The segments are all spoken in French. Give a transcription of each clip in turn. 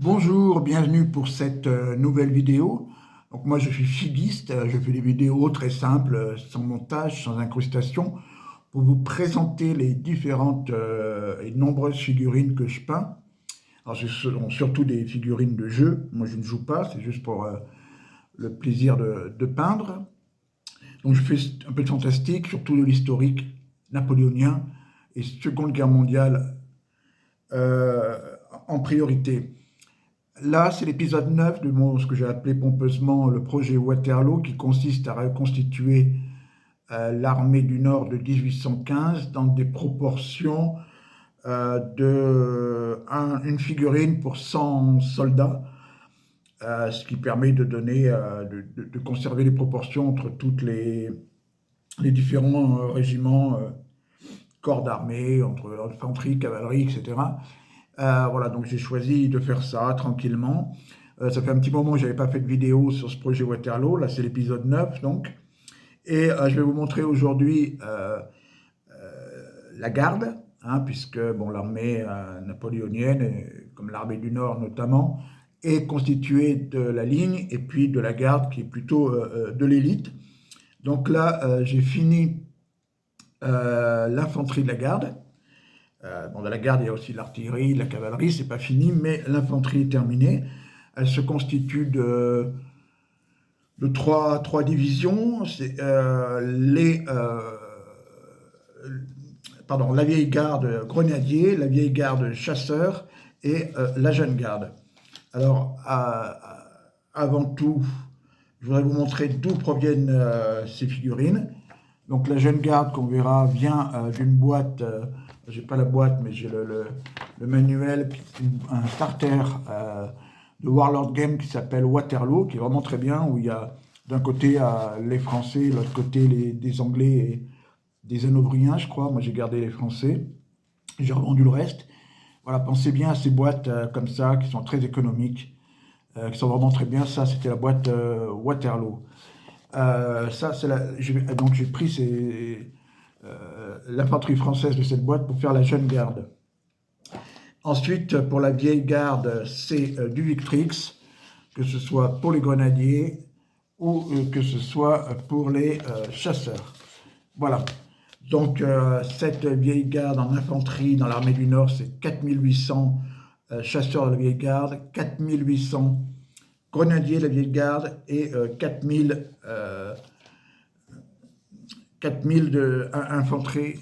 Bonjour, bienvenue pour cette nouvelle vidéo. Donc moi je suis figiste, je fais des vidéos très simples, sans montage, sans incrustation, pour vous présenter les différentes et nombreuses figurines que je peins. Alors ce sont surtout des figurines de jeu, moi je ne joue pas, c'est juste pour le plaisir de peindre. Donc je fais un peu de fantastique, surtout de l'historique napoléonien et Seconde Guerre mondiale euh, en priorité. Là, c'est l'épisode 9 de ce que j'ai appelé pompeusement le projet Waterloo, qui consiste à reconstituer l'armée du Nord de 1815 dans des proportions une figurine pour 100 soldats, ce qui permet de donner, de conserver les proportions entre les différents régiments, corps d'armée, entre infanterie, cavalerie, etc. Voilà, donc j'ai choisi de faire ça tranquillement. Ça fait un petit moment que je n'avais pas fait de vidéo sur ce projet Waterloo. Là, c'est l'épisode 9, donc. Et je vais vous montrer aujourd'hui la garde, hein, puisque bon, l'armée napoléonienne, comme l'armée du Nord notamment, est constituée de la ligne et puis de la garde qui est plutôt de l'élite. Donc là, j'ai fini l'infanterie de la garde. Bon, dans la garde, il y a aussi l'artillerie, la cavalerie, c'est pas fini, mais l'infanterie est terminée. Elle se constitue de trois divisions. C'est la vieille garde grenadier, la vieille garde chasseur et la jeune garde. Alors, avant tout, je voudrais vous montrer d'où proviennent ces figurines. Donc la jeune garde qu'on verra vient d'une boîte, j'ai pas la boîte mais j'ai le manuel, un starter de Warlord Game qui s'appelle Waterloo, qui est vraiment très bien, où il y a d'un côté les Français, de l'autre côté des Anglais et des Hanovriens, je crois. Moi j'ai gardé les Français, j'ai revendu le reste. Voilà, pensez bien à ces boîtes comme ça, qui sont très économiques, qui sont vraiment très bien. Ça, c'était la boîte Waterloo. Ça, donc j'ai pris l'infanterie française de cette boîte pour faire la jeune garde. Ensuite, pour la vieille garde, c'est du Victrix, que ce soit pour les grenadiers ou que ce soit pour les chasseurs. Voilà. Donc, cette vieille garde en infanterie dans l'armée du Nord, c'est 4800 chasseurs de la vieille garde, 4800 grenadiers de la vieille garde et 4000 infanterie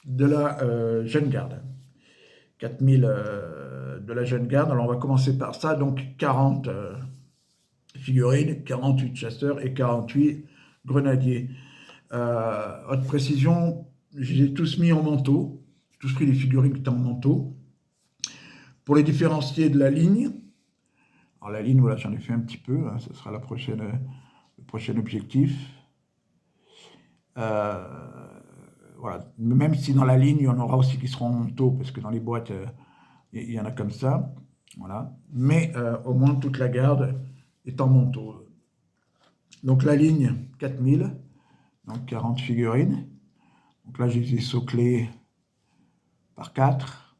de la jeune garde. 4000 de la jeune garde. Alors on va commencer par ça. Donc 40 figurines, 48 chasseurs et 48 grenadiers. Autre précision, je les ai tous mis en manteau. J'ai tous pris des figurines qui étaient en manteau. Pour les différencier de la ligne, alors la ligne, voilà, j'en ai fait un petit peu. Hein, ce sera le prochain objectif. Voilà. Même si dans la ligne, il y en aura aussi qui seront en manteau, parce que dans les boîtes, il y en a comme ça. Voilà. Mais au moins, toute la garde est en manteau. Donc la ligne, 4000, donc 40 figurines. Donc là, je les ai soclées par 4.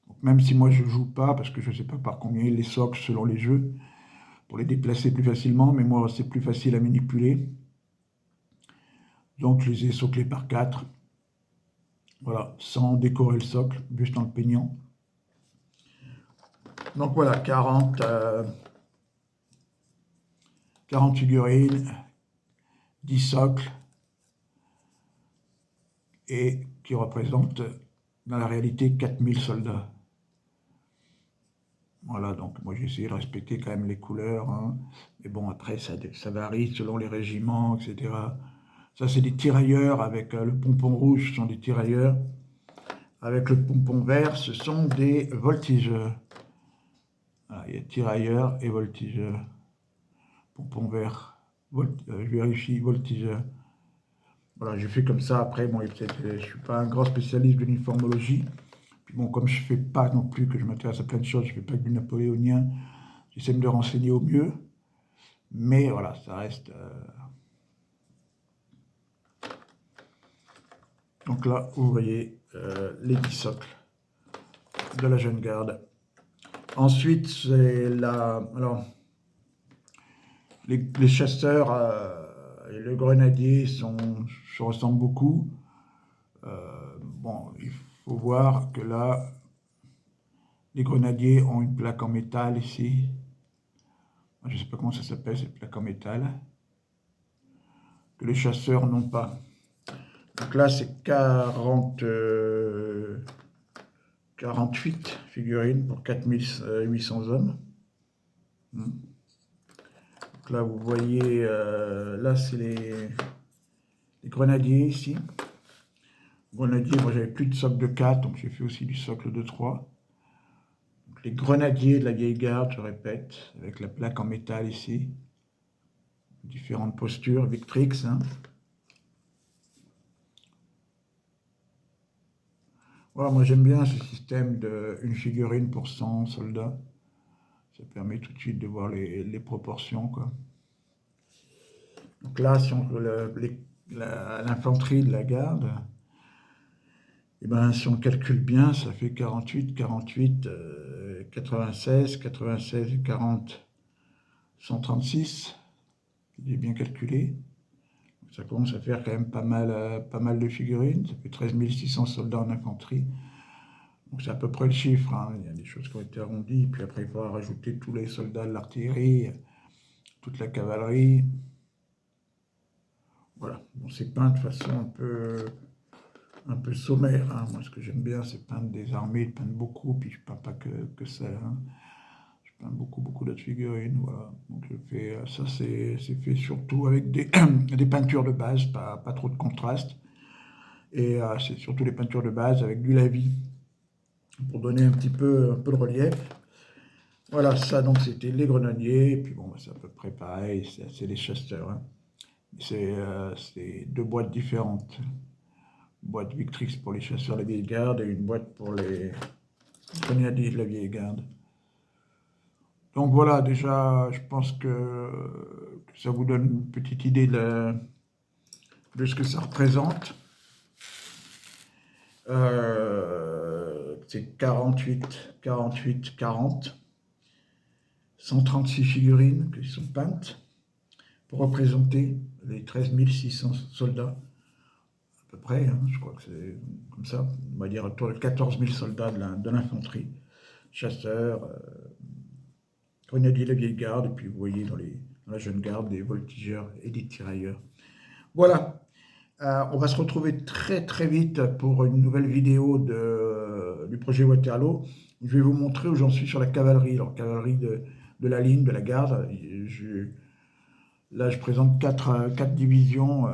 Donc même si moi, je ne joue pas, parce que je ne sais pas par combien ils les soclent selon les jeux, pour les déplacer plus facilement, mais moi, c'est plus facile à manipuler. Donc je les ai soclés par 4. Voilà, sans décorer le socle, juste dans le peignant. Donc voilà, 40 figurines, 10 socles, et qui représentent dans la réalité 4000 soldats. Voilà, donc moi j'ai essayé de respecter quand même les couleurs, hein. Mais bon, après ça varie selon les régiments, etc. Ça c'est des tirailleurs avec le pompon rouge, ce sont des tirailleurs. Avec le pompon vert, ce sont des voltigeurs. Voilà, il y a tirailleurs et voltigeurs. Pompon vert, je vérifie, voltigeur. Voilà, j'ai fait comme ça. Après, bon, je ne suis pas un grand spécialiste de l'uniformologie. Puis bon, comme je ne fais pas non plus que je m'intéresse à plein de choses, je ne fais pas que du napoléonien, j'essaie de me renseigner au mieux. Mais voilà, ça reste... Donc là, vous voyez les 10 socles de la jeune garde. Ensuite, c'est alors, les chasseurs et le grenadier se ressemblent beaucoup. Bon, il faut voir que là, les grenadiers ont une plaque en métal ici. Je ne sais pas comment ça s'appelle, cette plaque en métal. Que les chasseurs n'ont pas. Donc là, c'est 48 figurines pour 4800 hommes. Donc là, vous voyez, là, c'est les grenadiers ici. Grenadiers, moi, j'avais plus de socle de 4, donc j'ai fait aussi du socle de 3. Donc, les grenadiers de la vieille garde, je répète, avec la plaque en métal ici. Différentes postures, Victrix, hein. Voilà, moi j'aime bien ce système d'une figurine pour 100 soldats. Ça permet tout de suite de voir les proportions, quoi. Donc là, si on l'infanterie de la garde, et ben, si on calcule bien, ça fait 48, 48, 96, 96 et 40, 136. J'ai bien calculé. Ça commence à faire quand même pas mal de figurines. Ça fait 13 600 soldats en infanterie. Donc c'est à peu près le chiffre, hein. Il y a des choses qui ont été arrondies. Puis après, il faudra rajouter tous les soldats de l'artillerie, toute la cavalerie. Voilà. Bon, c'est peint de façon un peu sommaire, hein. Moi, ce que j'aime bien, c'est peindre des armées, peindre beaucoup. Puis je ne peins pas que ça, hein. Je peins beaucoup d'autres figurines. Voilà. Donc je fais ça, c'est fait surtout avec des peintures de base, pas trop de contraste. Et c'est surtout des peintures de base avec du lavis pour donner un peu de relief. Voilà, ça, donc c'était les grenadiers. Et puis bon, c'est à peu près pareil, c'est les chasseurs, hein. C'est deux boîtes différentes. Une boîte Victrix pour les chasseurs de la vieille garde et une boîte pour les grenadiers de la vieille garde. Donc voilà, déjà, je pense que ça vous donne une petite idée de ce que ça représente. C'est 48, 48, 40. 136 figurines qui sont peintes pour représenter les 13 600 soldats, à peu près, hein, je crois que c'est comme ça, on va dire autour de 14 000 soldats de l'infanterie, chasseurs, grenadiers de la vieille garde, et puis vous voyez dans la jeune garde des voltigeurs et des tirailleurs. Voilà, on va se retrouver très vite pour une nouvelle vidéo du projet Waterloo. Je vais vous montrer où j'en suis sur la cavalerie, alors cavalerie de la ligne, de la garde. Là, je présente quatre divisions,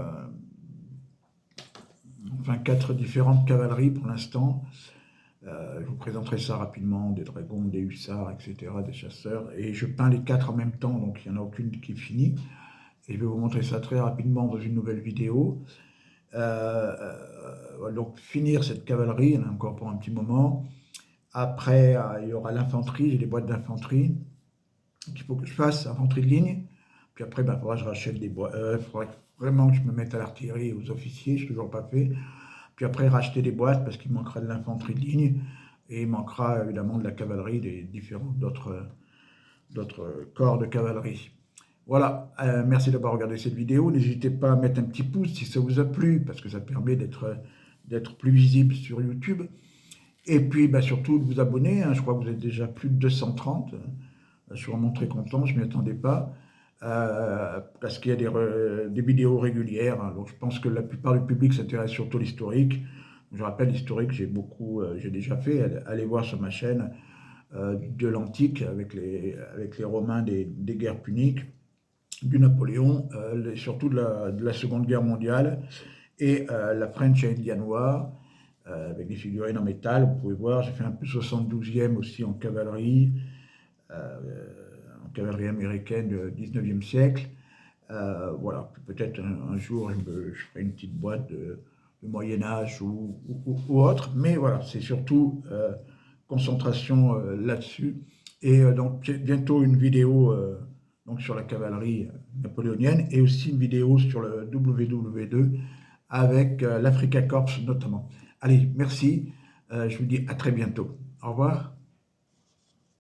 enfin 4 différentes cavaleries pour l'instant. Je vous présenterai ça rapidement, des dragons, des hussards, etc., des chasseurs. Et je peins les 4 en même temps, donc il n'y en a aucune qui est finie. Et je vais vous montrer ça très rapidement dans une nouvelle vidéo. Donc finir cette cavalerie, il y en a encore pour un petit moment. Après, il y aura l'infanterie, j'ai des boîtes d'infanterie qu'il faut que je fasse, infanterie de ligne. Puis après, ben, faudra que je rachète des boîtes. Il faudrait vraiment que je me mette à l'artillerie et aux officiers, je n'ai toujours pas fait. Puis après, racheter des boîtes parce qu'il manquera de l'infanterie de ligne et il manquera évidemment de la cavalerie, des différents d'autres corps de cavalerie. Voilà, merci d'avoir regardé cette vidéo. N'hésitez pas à mettre un petit pouce si ça vous a plu parce que ça permet d'être plus visible sur YouTube. Et puis ben, surtout de vous abonner, hein. Je crois que vous êtes déjà plus de 230. Je suis vraiment très content, je ne m'y attendais pas. Parce qu'il y a des vidéos régulières, hein. Donc je pense que la plupart du public s'intéresse surtout à l'historique. Je rappelle, l'historique, j'ai déjà fait. Allez voir sur ma chaîne de l'Antique avec les Romains des guerres puniques, du Napoléon, surtout de la Seconde Guerre mondiale et la French Indian War avec des figurines en métal. Vous pouvez voir, j'ai fait un peu 72e aussi en cavalerie. Cavalerie américaine du 19e siècle. Voilà, peut-être un jour je ferai une petite boîte de Moyen-Âge ou autre, mais voilà, c'est surtout concentration là-dessus. Et donc bientôt une vidéo donc sur la cavalerie napoléonienne et aussi une vidéo sur le WW2 avec l'Africa Corps notamment. Allez, merci, je vous dis à très bientôt. Au revoir.